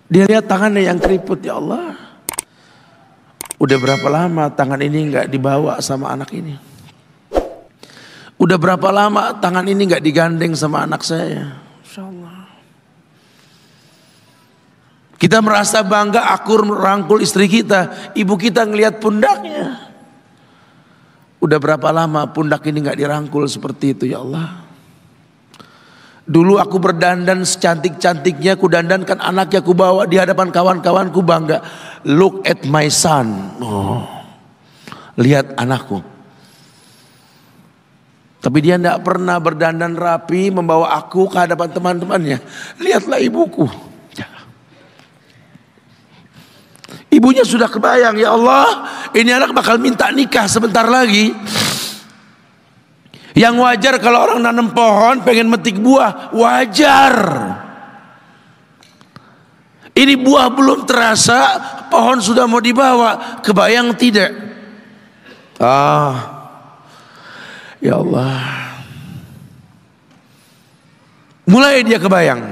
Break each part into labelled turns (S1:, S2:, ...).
S1: Dia lihat tangannya yang keriput, ya Allah. Udah berapa lama tangan ini nggak dibawa sama anak ini? Udah berapa lama tangan ini nggak digandeng sama anak saya? Insya Allah. Kita merasa bangga akur merangkul istri kita, ibu kita ngelihat pundaknya. Udah berapa lama pundak ini nggak dirangkul seperti itu, ya Allah. Dulu aku berdandan secantik-cantiknya, ku dandankan anaknya, ku bawa di hadapan kawan-kawanku bangga. Look at my son. Oh, lihat anakku. Tapi dia tidak pernah berdandan rapi membawa aku ke hadapan teman-temannya. Lihatlah ibuku. Ibunya sudah kebayang, ya Allah, ini anak bakal minta nikah sebentar lagi. Yang wajar kalau orang nanam pohon pengen metik buah, wajar. Ini buah belum terasa, pohon sudah mau dibawa. Kebayang tidak? Ya Allah. Mulai dia kebayang.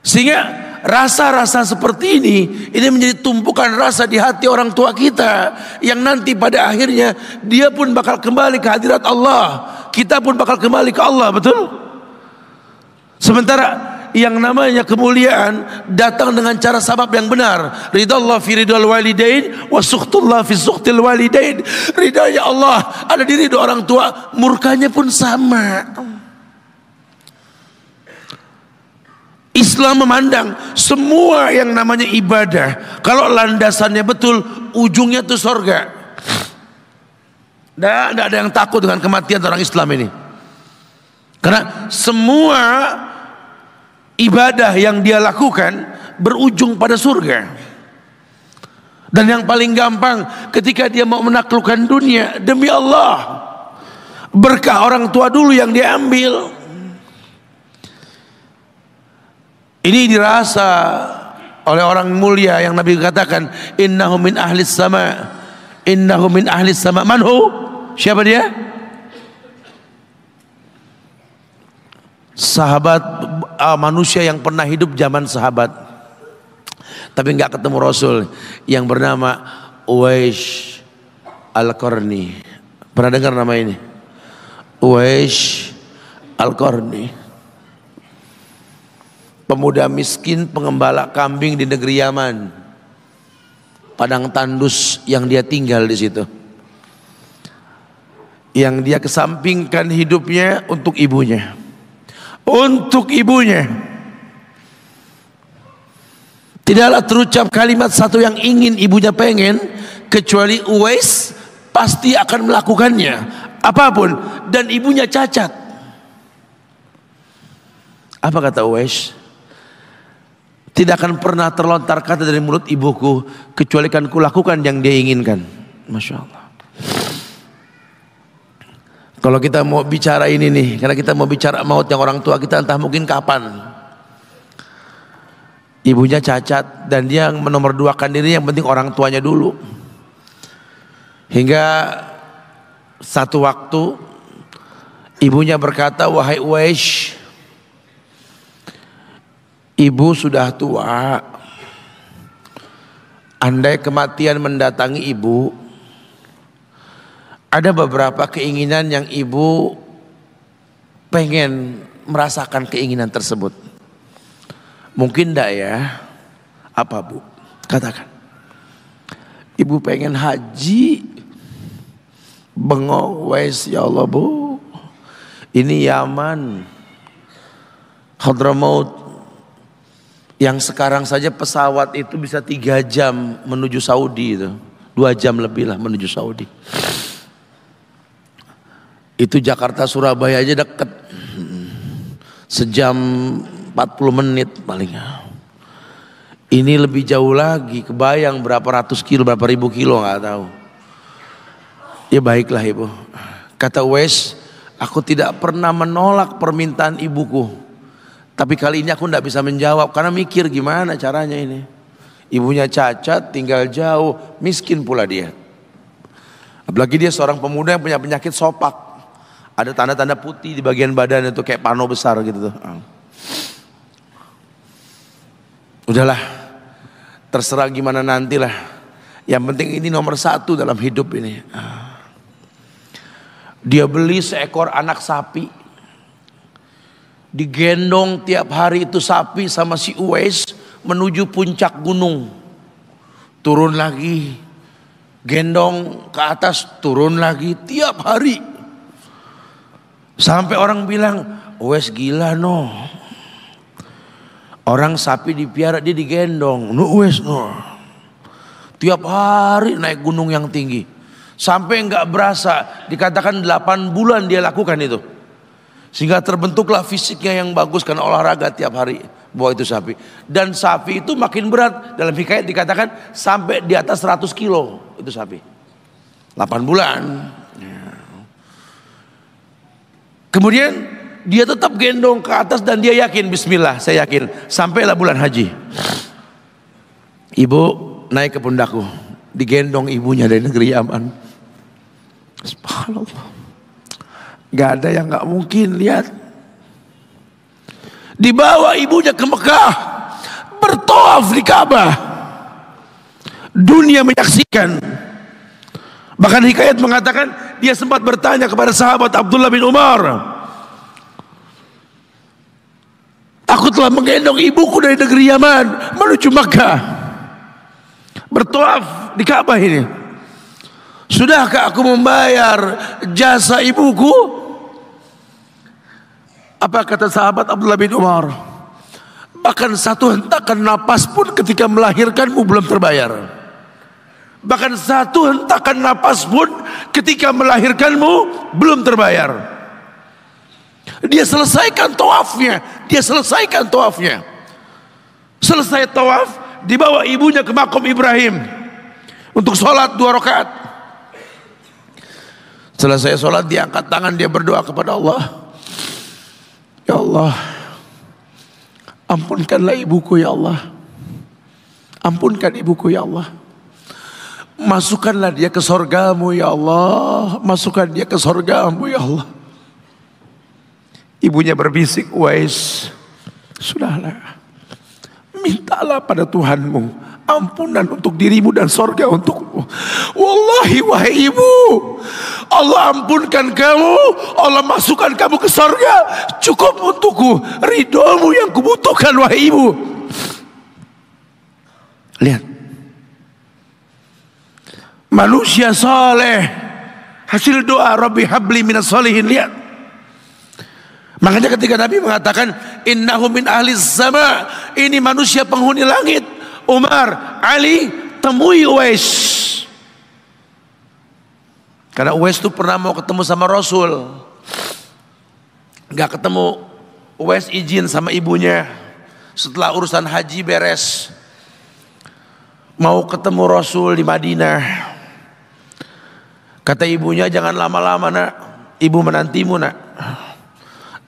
S1: Sehingga rasa-rasa seperti ini menjadi tumpukan rasa di hati orang tua kita, yang nanti pada akhirnya dia pun bakal kembali ke hadirat Allah, kita pun bakal kembali ke Allah, betul? Sementara yang namanya kemuliaan datang dengan cara sabab yang benar. Ridallah fi ridal walidain wa sukhtullah fi sukhtil walidain. Ridanya Allah ada di ridho orang tua, murkanya pun sama. Islam memandang semua yang namanya ibadah, kalau landasannya betul, ujungnya itu surga. Tidak ada yang takut dengan kematian orang Islam ini, karena semua ibadah yang dia lakukan berujung pada surga. Dan yang paling gampang ketika dia mau menaklukkan dunia, demi Allah, berkah orang tua dulu yang dia ambil. Ini dirasa oleh orang mulia yang Nabi katakan, innahu min ahlis sama, innahu min ahlis sama. Manhu? Siapa dia? Sahabat manusia yang pernah hidup zaman sahabat, tapi nggak ketemu Rasul, yang bernama Uwais Al-Qarni. Pernah dengar nama ini? Uwais Al-Qarni. Pemuda miskin pengembala kambing di negeri Yaman. Padang tandus yang dia tinggal di situ. Yang dia kesampingkan hidupnya untuk ibunya. Untuk ibunya. Tidaklah terucap kalimat satu yang ingin ibunya pengen, kecuali Uwais pasti akan melakukannya, apapun, dan ibunya cacat. Apa kata Uwais? Tidak akan pernah terlontar kata dari mulut ibuku kecuali kan kulakukan yang dia inginkan. Masya Allah. Kalau kita mau bicara ini nih, karena kita mau bicara maut yang orang tua kita, entah mungkin kapan. Ibunya cacat dan dia menomorduakan diri, yang penting orang tuanya dulu. Hingga satu waktu ibunya berkata, wahai Uwais, ibu sudah tua. Andai kematian mendatangi ibu, ada beberapa keinginan yang ibu pengen merasakan keinginan tersebut. Mungkin enggak ya? Apa bu? Katakan. Ibu pengen haji. Bengong, wes ya Allah bu. Ini Yaman, Hadramaut, yang sekarang saja pesawat itu bisa 3 jam menuju Saudi itu. 2 jam lebih lah menuju Saudi. Itu Jakarta Surabaya aja deket. Sejam 40 menit paling. Ini lebih jauh lagi, kebayang berapa ratus kilo, berapa ribu kilo nggak tahu. Ya baiklah ibu. Kata Uwais, aku tidak pernah menolak permintaan ibuku. Tapi kali ini aku tidak bisa menjawab karena mikir gimana caranya ini. Ibunya cacat, tinggal jauh, miskin pula dia. Apalagi dia seorang pemuda yang punya penyakit sopak. Ada tanda-tanda putih di bagian badan itu kayak pano besar gitu tuh. Udahlah, Terserah gimana nantilah. Yang penting ini nomor satu dalam hidup ini. Dia beli seekor anak sapi. Digendong tiap hari itu sapi sama si Uwais menuju puncak gunung. Turun lagi. Gendong ke atas, turun lagi tiap hari. Sampai orang bilang, Uwais gila no. Orang sapi dipiara, dia digendong. Uwais no. Tiap hari naik gunung yang tinggi. Sampai nggak berasa, dikatakan 8 bulan dia lakukan itu. Sehingga terbentuklah fisiknya yang bagus karena olahraga tiap hari bawa itu sapi. Dan sapi itu makin berat. Dalam hikayat dikatakan sampai di atas 100 kilo itu sapi. 8 bulan. Kemudian dia tetap gendong ke atas dan dia yakin, bismillah, saya yakin. Sampailah bulan haji. Ibu naik ke pundakku, digendong ibunya dari negeri Yaman. Subhanallah. Gak ada yang gak mungkin, lihat. Dibawa ibunya ke Mekah, bertawaf di Ka'bah. Dunia menyaksikan. Bahkan hikayat mengatakan dia sempat bertanya kepada sahabat Abdullah bin Umar, aku telah menggendong ibuku dari negeri Yaman menuju Makkah, bertawaf di Ka'bah ini. Sudahkah aku membayar jasa ibuku? Apa kata sahabat Abdullah bin Umar? Bahkan satu hentakan napas pun ketika melahirkanmu belum terbayar. Bahkan satu hentakan napas pun ketika melahirkanmu belum terbayar. Dia selesaikan tawafnya. Selesai tawaf, dibawa ibunya ke makam Ibrahim untuk sholat 2 rakaat. Selesai sholat, dia angkat tangan, dia berdoa kepada Allah. Ya Allah, ampunkanlah ibuku ya Allah. Ampunkan ibuku ya Allah. Masukkanlah dia ke sorgamu ya Allah. Masukkan dia ke sorgamu ya Allah. Ibunya berbisik, Uwais, sudahlah, mintalah pada Tuhanmu ampunan untuk dirimu dan sorga untukmu. Wallahi wahai ibu, Allah ampunkan kamu, Allah masukkan kamu ke sorga, cukup untukku ridhomu yang kubutuhkan wahai ibu. Lihat, manusia saleh, hasil doa Rabbi habli minas solihin. Lihat, makanya ketika Nabi mengatakan innahu min ahli sama, ini manusia penghuni langit. Umar, Ali, temui Uwais. Karena Uwais itu pernah mau ketemu sama Rasul, gak ketemu. Uwais izin sama ibunya setelah urusan haji beres, mau ketemu Rasul di Madinah. Kata ibunya, jangan lama-lama nak, ibu menantimu nak.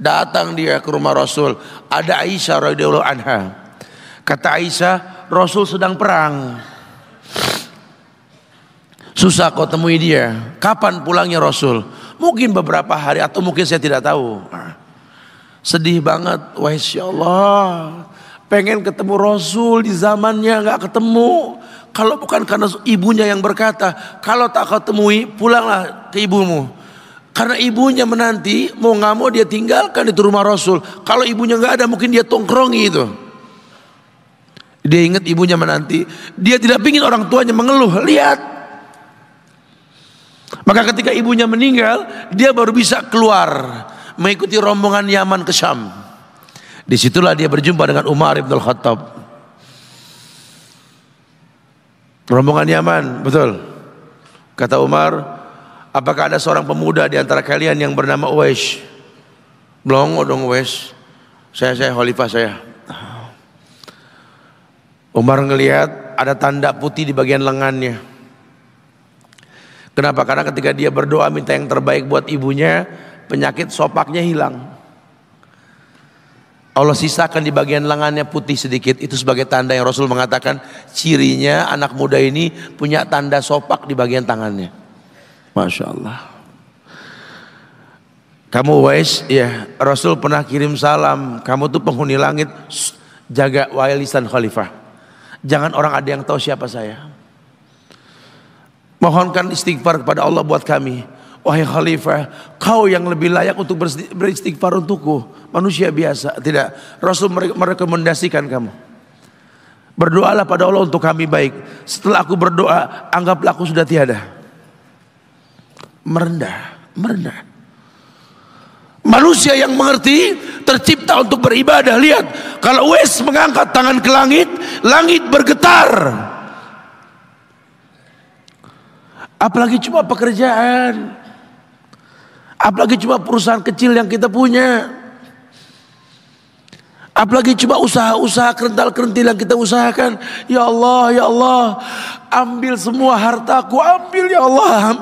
S1: Datang dia ke rumah Rasul, ada Aisyah radhiyallahu anha. Kata Aisyah, Rasul sedang perang, susah kau temui dia. Kapan pulangnya Rasul? Mungkin beberapa hari atau mungkin saya tidak tahu. Sedih banget, wah insya Allah, pengen ketemu Rasul di zamannya nggak ketemu. Kalau bukan karena ibunya yang berkata, kalau tak kau temui pulanglah ke ibumu. Karena ibunya menanti, mau nggak mau dia tinggalkan itu rumah Rasul. Kalau ibunya nggak ada, mungkin dia tongkrongi itu. Dia ingat ibunya menanti, dia tidak ingin orang tuanya mengeluh. Lihat, maka ketika ibunya meninggal, dia baru bisa keluar mengikuti rombongan Yaman ke Syam. Disitulah dia berjumpa dengan Umar ibn al-Khattab. Rombongan Yaman, betul. Kata Umar, apakah ada seorang pemuda di antara kalian yang bernama Uwais? Blongo dong Uwais. Saya khalifah saya. Umar ngelihat ada tanda putih di bagian lengannya. Kenapa? Karena ketika dia berdoa minta yang terbaik buat ibunya, penyakit sopaknya hilang. Allah sisakan di bagian lengannya putih sedikit. Itu sebagai tanda yang Rasul mengatakan cirinya anak muda ini punya tanda sopak di bagian tangannya. Masya Allah. Kamu Uwais, ya Rasul pernah kirim salam, kamu tuh penghuni langit, jaga wali lisan khalifah. Jangan orang ada yang tahu siapa saya. Mohonkan istighfar kepada Allah buat kami. Wahai Khalifah, kau yang lebih layak untuk beristighfar untukku. Manusia biasa. Tidak. Rasul merekomendasikan kamu. Berdoalah pada Allah untuk kami baik. Setelah aku berdoa, anggaplah aku sudah tiada. Merendah. Manusia yang mengerti tercipta untuk beribadah. Lihat, kalau Uwais mengangkat tangan ke langit, langit bergetar. Apalagi cuma pekerjaan, apalagi cuma perusahaan kecil yang kita punya, apalagi cuma usaha-usaha kerental-kerentil yang kita usahakan. Ya Allah, ambil semua hartaku, ambil ya Allah,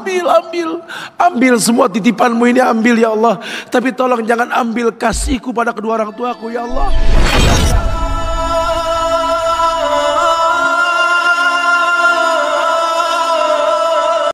S1: ambil semua titipanmu ini, ambil ya Allah. Tapi tolong jangan ambil kasihku pada kedua orang tuaku ya Allah.